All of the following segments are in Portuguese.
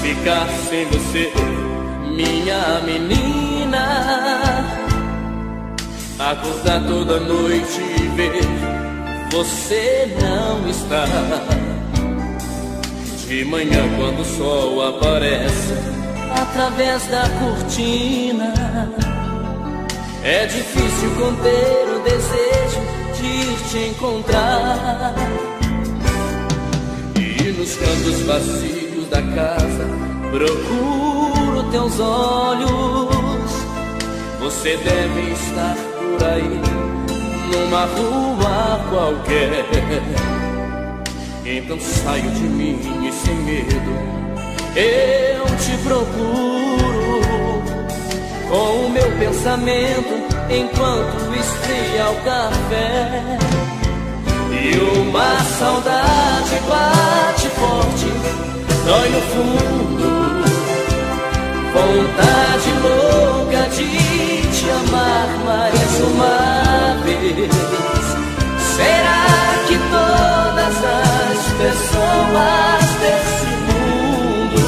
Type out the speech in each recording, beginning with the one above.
ficar sem você, minha menina. Acordar toda noite e ver você não está. De manhã quando o sol aparece através da cortina, é difícil conter o desejo de ir te encontrar. E nos cantos vazios da casa procuro teus olhos. Você deve estar por aí, numa rua qualquer. Então saio de mim e sem medo eu te procuro, com o meu pensamento enquanto esfria o café. E uma saudade bate forte, dói no fundo. Vontade louca de te amar mais uma vez. Será que todas as pessoas desse mundo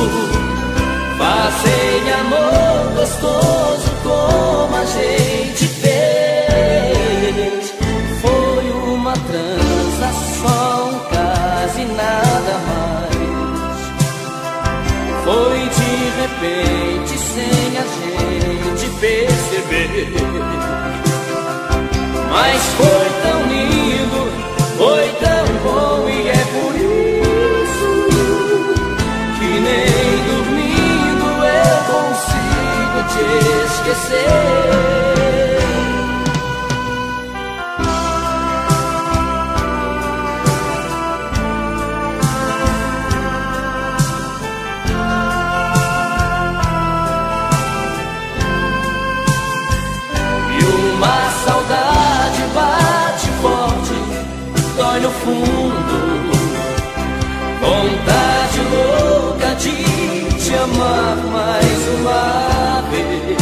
fazem amor gostoso como a gente fez? Foi uma transação, quase nada mais. Foi de repente, sem a gente perceber. Mas foi tão lindo, foi tão bom, e é por isso que nem dormindo eu consigo te esquecer. No fundo, vontade louca de te amar mais uma vez.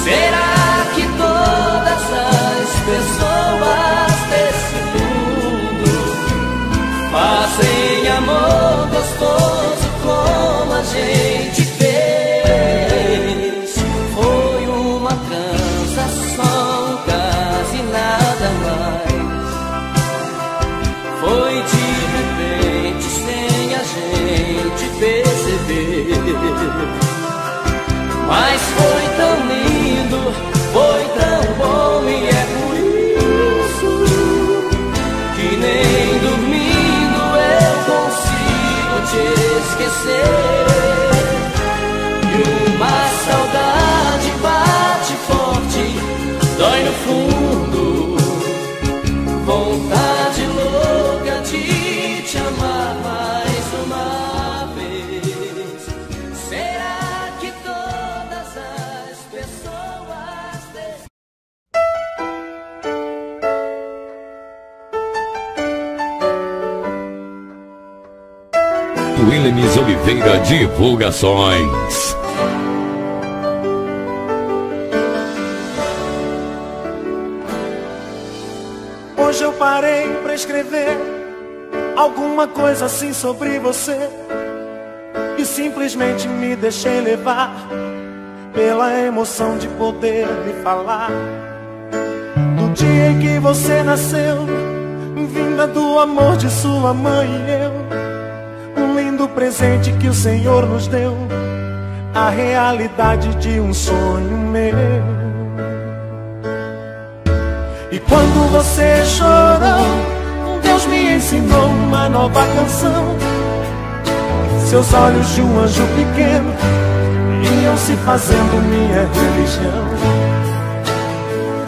Será que todas as pessoas desse mundo fazem amor gostoso como a gente fez? Foi uma transação, quase nada mais. Foi de repente, sem a gente perceber. Mas foi tão lindo, foi tão bom, e é por isso que nem dormindo eu consigo te esquecer. E uma saudade bate forte, dói no fundo. Vontade louca de te amar mais uma vez. Será que todas as pessoas Williams Oliveira Divulgações. Hoje eu parei pra escrever alguma coisa assim sobre você, e simplesmente me deixei levar pela emoção de poder lhe falar do dia em que você nasceu, vinda do amor de sua mãe e eu. Um lindo presente que o Senhor nos deu, a realidade de um sonho meu. E quando você chorou, Deus me ensinou uma nova canção. Seus olhos de um anjo pequeno iam se fazendo minha religião.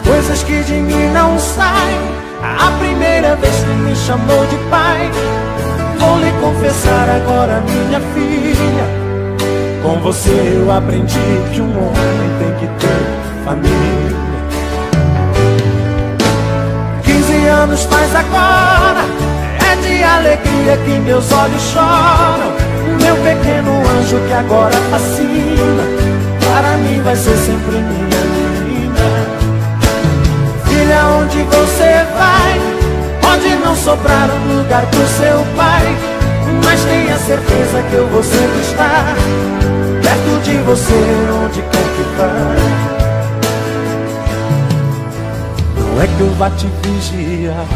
Coisas que de mim não saem, a primeira vez que me chamou de pai. Vou lhe confessar agora, minha filha, com você eu aprendi que um homem tem que ter família. 15 anos faz agora, é de alegria que meus olhos choram. Meu pequeno anjo que agora fascina, para mim vai ser sempre minha menina. Filha, onde você vai? Pode não sobrar um lugar pro seu pai. mas tenha certeza que eu vou sempre estar perto de você, onde quer que vá. Não é que eu vá te vigiar,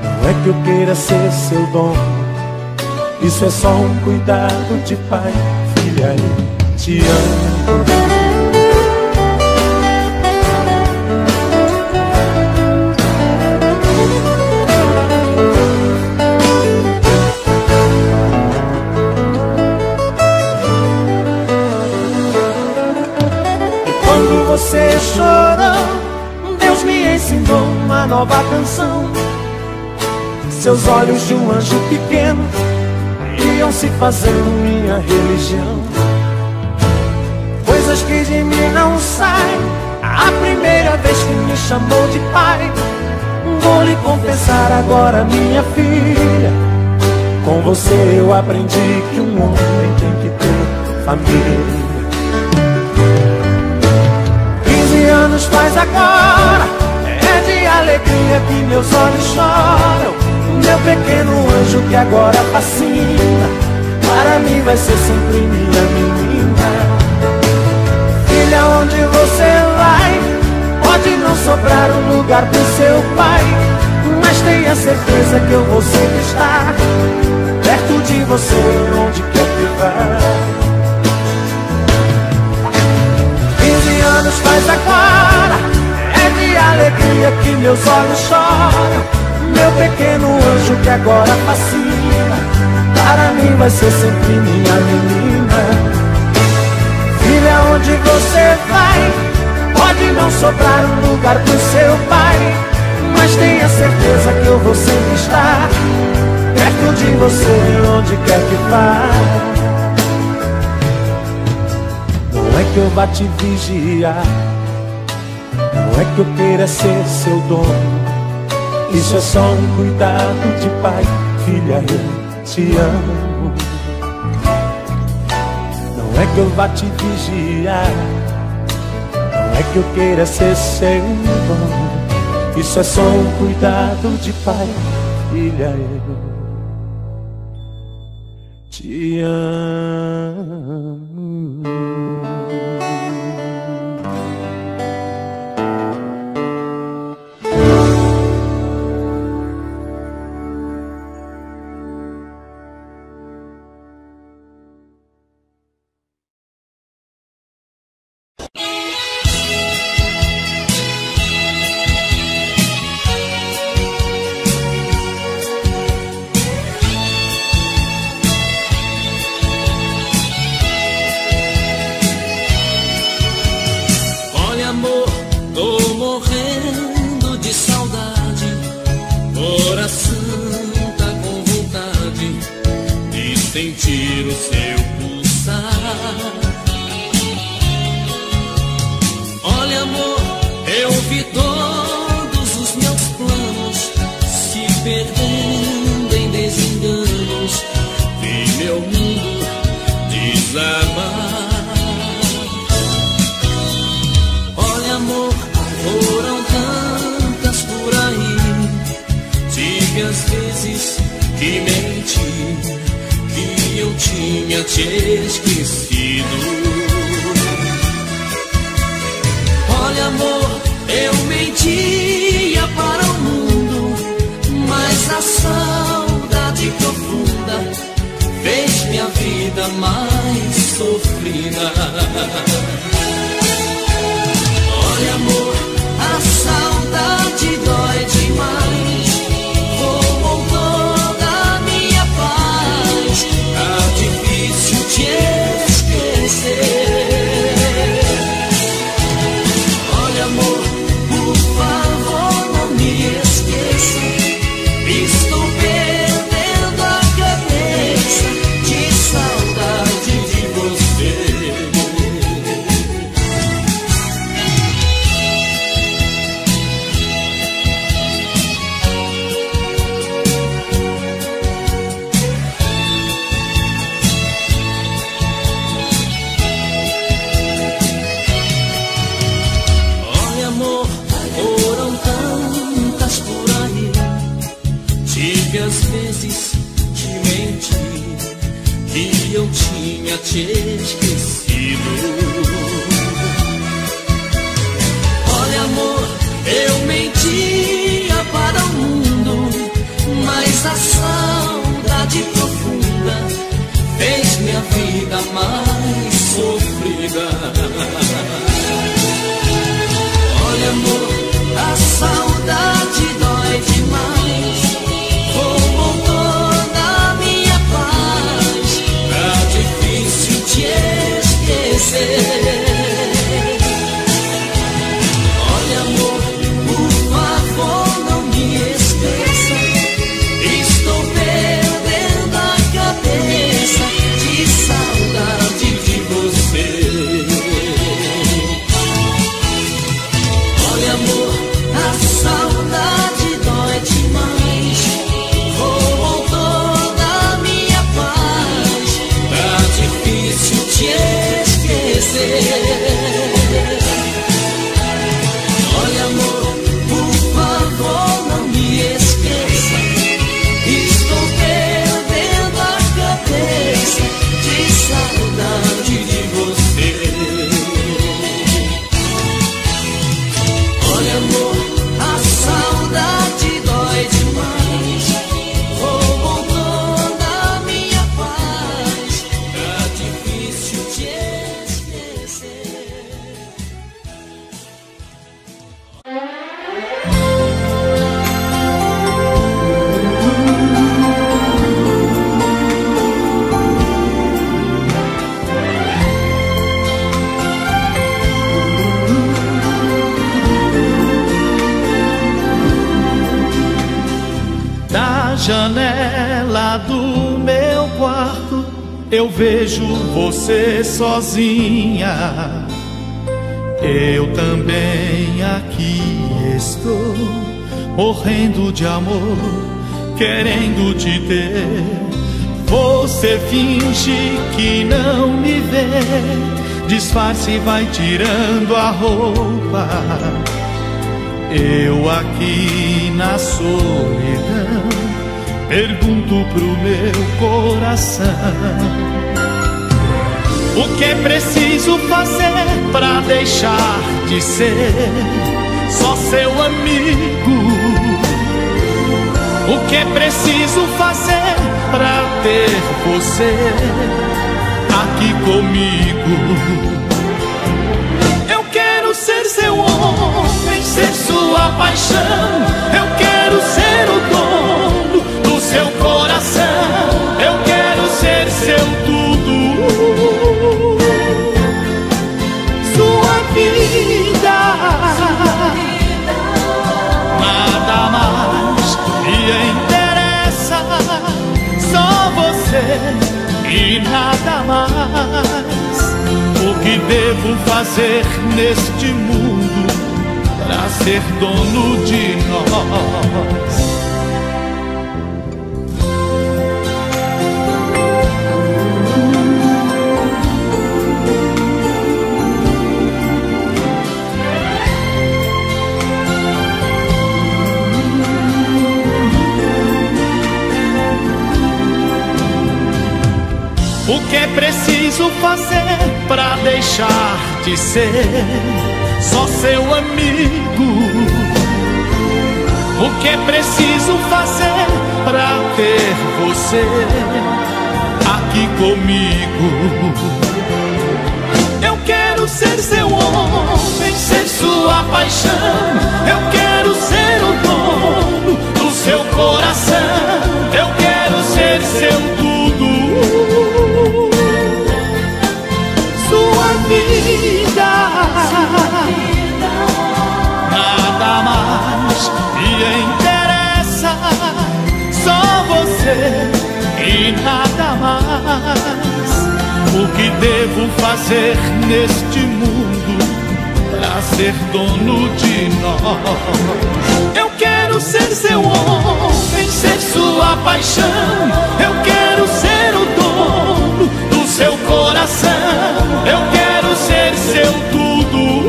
não é que eu queira ser seu dono. Isso é só um cuidado de pai, filha, eu te amo. E quando você chorou, Deus me ensinou uma nova canção. Seus olhos de um anjo pequeno iam se fazendo minha religião. Coisas que de mim não saem. A primeira vez que me chamou de pai, vou lhe confessar agora, minha filha, com você eu aprendi que um homem tem que ter família. 15 anos faz agora, é de alegria que meus olhos choram. Meu pequeno anjo que agora fascina, para mim vai ser sempre minha menina. Filha, onde você vai, pode não sobrar um lugar pro seu pai, mas tenha certeza que eu vou sempre estar perto de você, onde quer que vá. 15 anos faz agora, é de alegria que meus olhos choram. Meu pequeno anjo que agora fascina, para mim vai ser sempre minha menina. Filha, onde você vai, pode não sobrar um lugar pro seu pai, mas tenha certeza que eu vou sempre estar perto de você, onde quer que vá. Não é que eu vá te vigiar, não é que eu queira ser seu dono. Isso é só um cuidado de pai, filha, eu te amo. Não é que eu vá te vigiar, não é que eu queira ser seu dono. Isso é só um cuidado de pai, filha, eu te amo. Sentir o seu pulsar. Olha, amor, eu vi todos os meus planos se perdendo em desenganos. Vi meu mundo desabar. Olha, amor, foram tantas por aí. Tive as vezes que menti, eu tinha te esquecido. Olha, amor, eu mentia para o mundo, mas a saudade profunda fez minha vida mais sofrida. Olha, amor, a saudade dói demais. Roubou toda a minha paz. Tá difícil te esquecer. Olha, amor, por favor, não me esqueça. Estou perdendo a cabeça de saudade de você. que eu tinha te esquecido. Olha, amor, eu mentia para o mundo, mas a saudade profunda fez minha vida mais sofrida. Olha, amor, a saudade dói demais, roubou toda a minha paz, tá difícil te esquecer. Olha, amor, por favor, não me esqueça, estou perdendo a cabeça de saudade de você. Olha, amor, a saudade dói demais, roubou toda a minha paz, tá difícil te esquecer. Olha, amor, por favor, não me esqueça, estou perdendo a cabeça de saudade de você. Olha, amor, a saudade dói demais, roubou toda a minha paz, tá difícil te esquecer. Da janela do meu quarto eu vejo você sozinha. Eu também aqui estou, morrendo de amor, querendo te ter. Você finge que não me vê, disfarce e vai tirando a roupa. Eu aqui na solidão pergunto pro meu coração: o que é preciso fazer pra deixar de ser só seu amigo? O que é preciso fazer pra ter você aqui comigo? Eu quero ser seu homem, ser sua paixão. Eu quero ser o dono do seu coração. Eu quero ser seu tudo, sua vida. Nada mais me interessa, só você e nada mais. O que devo fazer neste mundo pra ser dono de nós? O que é preciso fazer pra deixar de ser só seu amigo? O que é preciso fazer pra ter você aqui comigo? Eu quero ser seu homem, ser sua paixão. Eu quero ser o dono do seu coração. Eu quero ser seu tudo, sua vida. Nada mais me interessa, só você e nada mais. O que devo fazer neste mundo pra ser dono de nós? Eu quero ser seu homem, ser sua paixão. Eu quero ser o dono do seu coração. Eu quero ser seu tudo,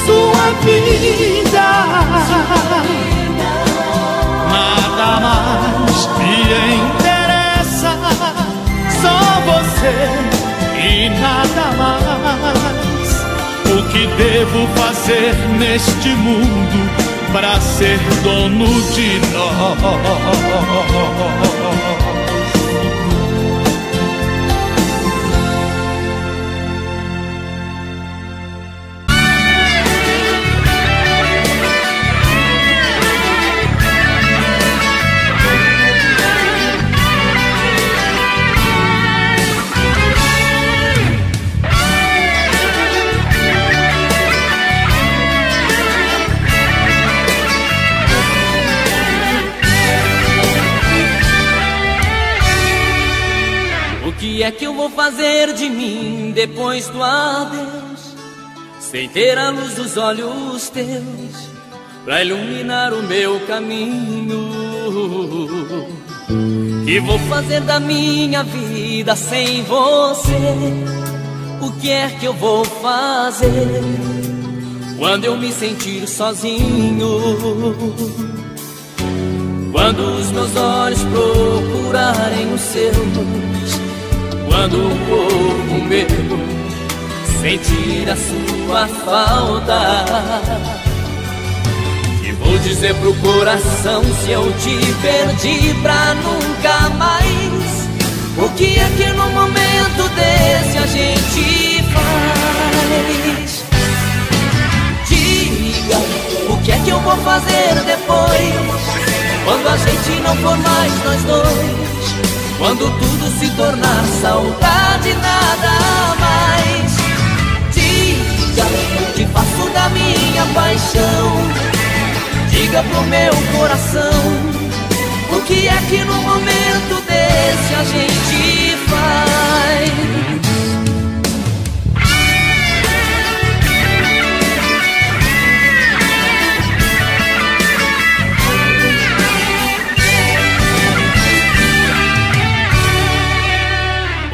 sua vida. Nada mais me interessa, e nada mais. O que devo fazer neste mundo para ser dono de nós? O que é que eu vou fazer de mim depois do adeus, sem ter a luz dos olhos teus pra iluminar o meu caminho? Que vou fazer da minha vida sem você? O que é que eu vou fazer quando eu me sentir sozinho? Quando os meus olhos procurarem os seus, quando o corpo meu sentir a sua falta, e vou dizer pro coração se eu te perdi pra nunca mais? O que é que no momento desse a gente faz? Diga, o que é que eu vou fazer depois, quando a gente não for mais nós dois? Quando tudo se tornar saudade, nada mais. Diga o que faço da minha paixão, diga pro meu coração, o que é que no momento desse a gente faz?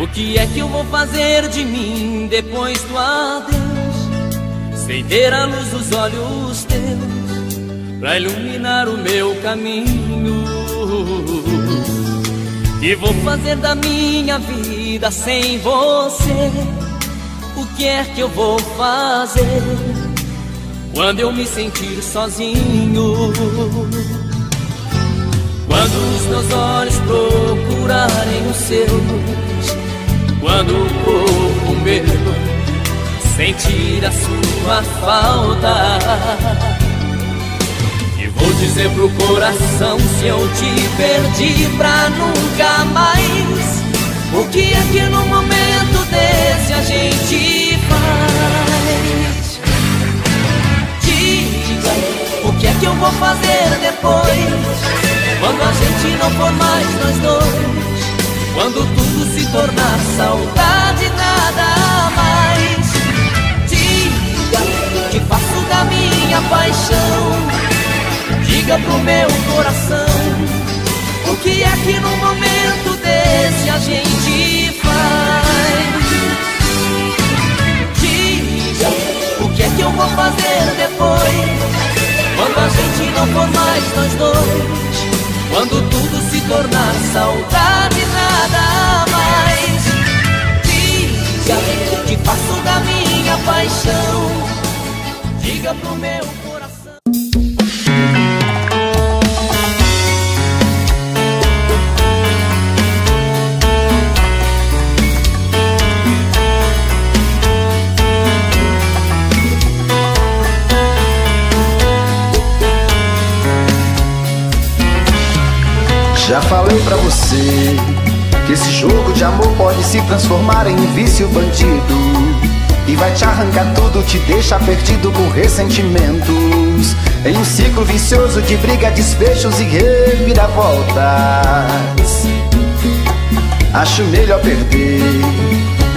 O que é que eu vou fazer de mim depois do adeus, sem ter a luz dos olhos teus pra iluminar o meu caminho? E vou fazer da minha vida sem você? O que é que eu vou fazer quando eu me sentir sozinho? Quando os meus olhos procurarem os seus, quando o corpo meu sentir a sua falta, e vou dizer pro coração se eu te perdi pra nunca mais? O que é que no momento desse a gente faz? Diga, o que é que eu vou fazer depois, quando a gente não for mais nós dois? Quando tudo se tornar saudade, nada mais. Diga o que faço da minha paixão, diga pro meu coração, o que é que no momento desse a gente faz? Diga o que é que eu vou fazer depois, quando a gente não for mais nós dois? Quando tudo se tornar saudade, nada mais. Diga o que faço da minha paixão, diga pro meu coração. Já falei pra você que esse jogo de amor pode se transformar em um vício bandido, e vai te arrancar tudo, te deixar perdido com ressentimentos, em um ciclo vicioso de briga, desfechos e reviravoltas. Acho melhor perder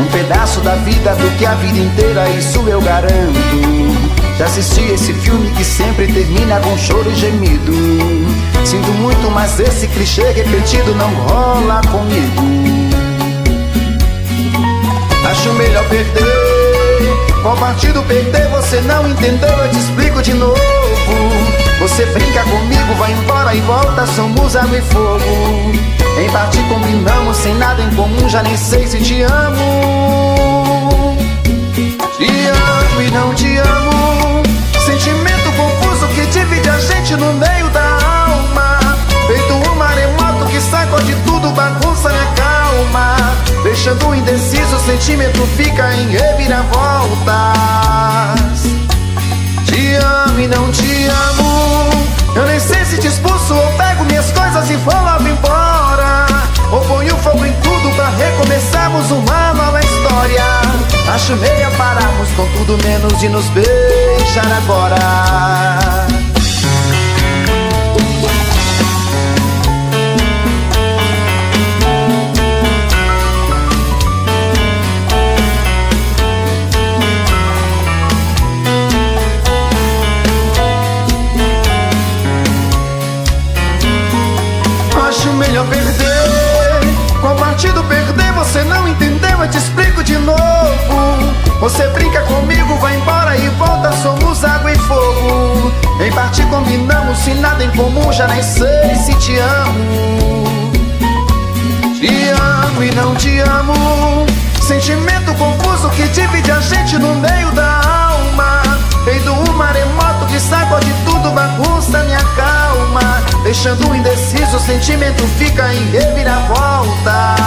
um pedaço da vida do que a vida inteira, isso eu garanto. Já assisti esse filme que sempre termina com choro e gemido. Sinto muito, mas esse clichê repetido não rola comigo. Acho melhor perder. Qual partido perder? Você não entendeu, eu te explico de novo. Você brinca comigo, vai embora e volta, somos água e fogo. Em parte combinamos combinamos sem nada em comum, já nem sei se te amo. Te amo e não te amo, sentimento confuso que divide a gente no meio da alma. Feito um maremoto que sacode tudo, bagunça minha calma. Deixando indeciso, o sentimento fica em reviravoltas. Te amo e não te amo, eu nem sei se te expulso ou pego minhas coisas e vou logo embora. Ou ponho fogo em tudo pra recomeçarmos uma nova história. Acho melhor pararmos com tudo menos de nos beijar agora. Acho melhor perder. Qual partido perder? Você não entendeu, eu te explico de novo. Você brinca comigo, vai embora e volta, somos água e fogo. Em parte combinamos, sem nada em comum, já nem sei se te amo. Te amo e não te amo, sentimento confuso que divide a gente no meio da alma. Feito um maremoto que sacode tudo, bagunça minha calma. Deixando indeciso, o sentimento fica em reviravoltas.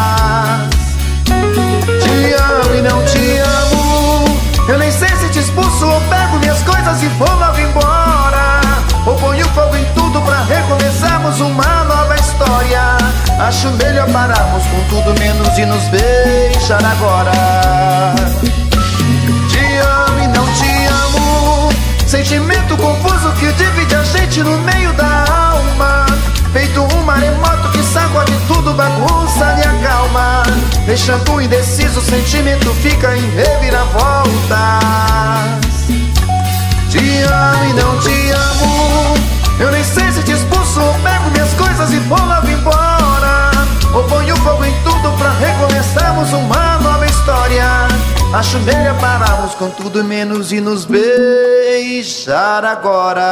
Te amo e não te amo, eu nem sei se te expulso ou pego minhas coisas e vou logo embora. Ou ponho fogo em tudo pra recomeçarmos uma nova história. Acho melhor pararmos com tudo menos de nos beijar agora. Te amo e não te amo, sentimento confuso que divide a gente no meio da alma. Feito um maremoto que sacode tudo, bagunça minha calma. Deixando indeciso, o sentimento fica em reviravoltas. Te amo e não te amo, eu nem sei se te expulso ou pego minhas coisas e vou logo embora. Ou ponho fogo em tudo pra recomeçarmos uma nova história. Acho melhor pararmos com tudo menos e nos beijar agora.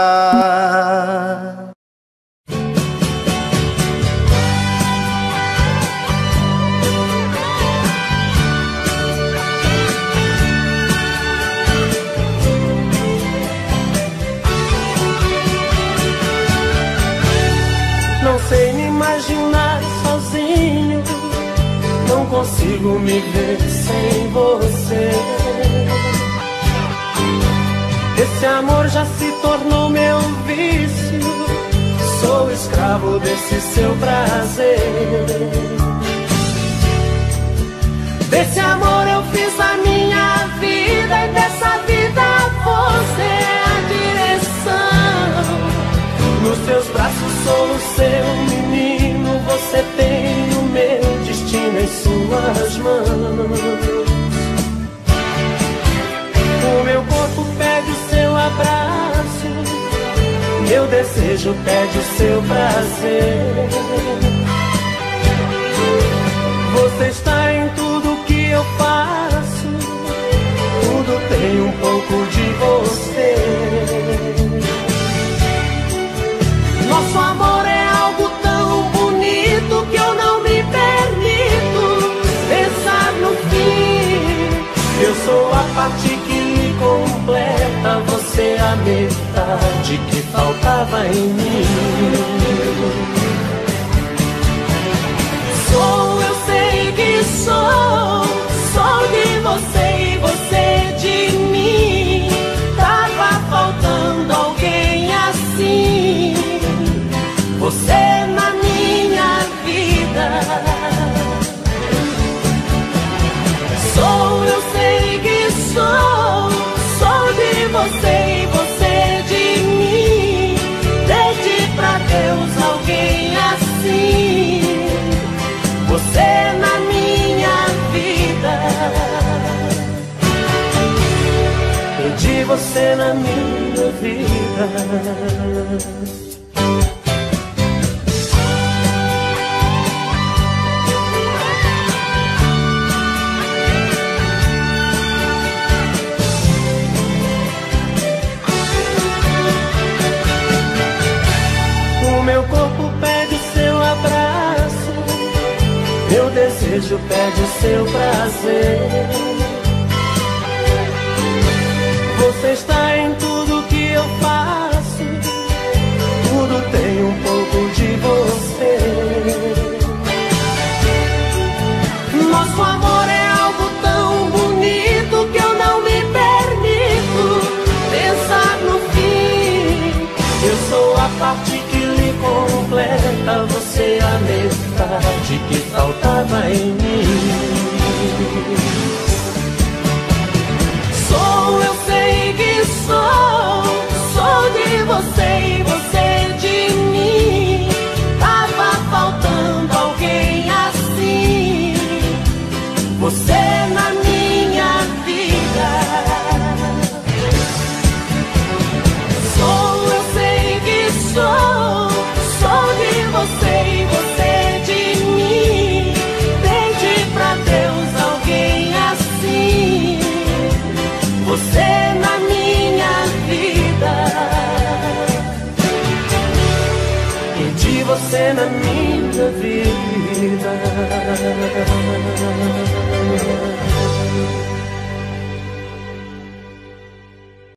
Não sei me imaginar sozinho, não consigo me ver sem você. Esse amor já se tornou meu vício, sou escravo desse seu prazer. Desse amor eu fiz a minha vida e dessa vida você é a direção. Nos teus braços sou o seu menino, você tem o meu destino em suas mãos. O meu corpo pede o seu abraço, meu desejo pede o seu prazer. Você está em tudo que eu faço, tudo tem um pouco de você. Nosso amor é algo tão bonito que eu não me permito pensar no fim. Eu sou a parte que me completa, você a metade que faltava em mim. Eu sei que sou de você e você de mim. Tava faltando alguém assim, você na minha vida. Eu sei que sou de você e você de mim. Pedi pra Deus alguém assim, você na minha vida. Pedi você na minha vida. Meu corpo pede o seu abraço, meu desejo pede o seu prazer. Você está em tudo que eu faço, tudo tem um pouco de você. Nosso amor é algo tão bonito que eu não me permito pensar no fim. Eu sou a parte que lhe completa, você a metade que faltava em mim. Eu sei que sou de você e você de mim. Tava faltando alguém assim, você na minha vida. Eu sei que sou de você e você de mim. Pede pra Deus alguém assim, você na minha vida. Pedi você na minha vida.